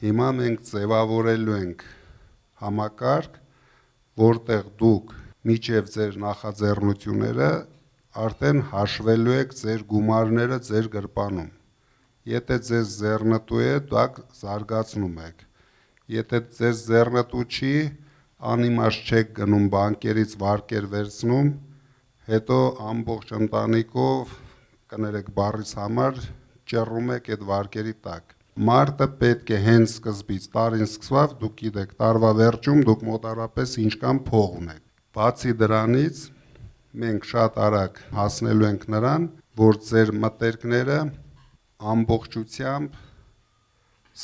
Հիմա մենք ձևավորելու ենք համակարգ, որտեղ դուք միջև ձեր նախաձեռնությունները արդեն հաշվելու եք ձեր գումարները ձեր գրպանում։ Եթե ձեզ ձեռնտու է, դուք զարգացնում եք։ Եթե ձեզ ձեռնտու չի, անիմաստ չեք գնում բանկերից վարկեր վերցնում, հետո ամբողջ ընտանիքով, կներեք բառիս համար, ճռռում եք այդ վարկերի տակ։ Մարտը պետք է հենց սկզբից, տարին սկսավ, դուք գիտեք, տարվա վերջում դուք մոտավորապես ինչքան փող ունեք։ Բացի դրանից, մենք շատ արագ հասնելու ենք նրան, որ ձեր մտերքները ամբողջությամբ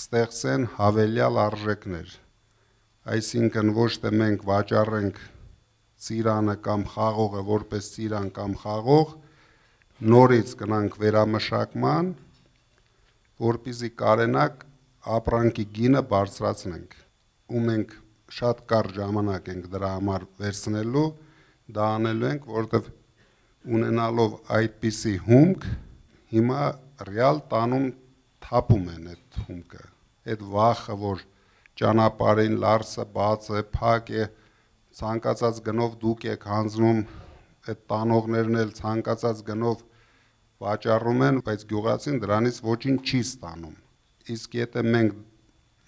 ստեղծեն հավելյալ արժեքներ, այսինքն ոչ թե մենք վաճառենք ծիրանը կամ խաղողը որպես ծիրան կամ խաղող, նորից գնանք վերամշակման, որպեսզի կարենանք ապրանքի գինը բարձրացնենք, ու մենք շատ կարճ ժամանակ ենք դրա համար վերցնելու, դա անելու ենք, որովհետև ունենալով այդպիսի հումք, հիմա ռեալ տանում թափում են այդ հումքը, այդ վախը, որ ճանապարհին լարսը բաց է, փակ է, ցանկացած գնով դուք եք հանձնում, այդ տանողներն էլ ցանկացած գնով վաճառում են, բայց գյուղացին դրանից ոչինչ չի ստանում։ Իսկ եթե մենք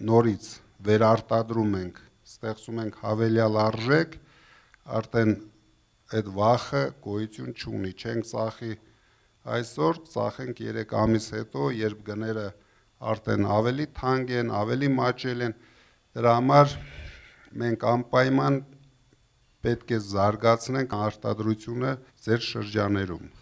նորից վերարտադրում ենք, ստեղծում ենք հավելյալ արժեք, արդեն այդ վախը գոյություն չունի, չենք ծախի այսօր, ծախենք 3 ամիս հետո, երբ գները արդեն ավելի թանկ են, ավելի մաչել են, դրա համար մենք անպայման պետք է զարգացնենք արտադրությունը ձեր շրջաներում։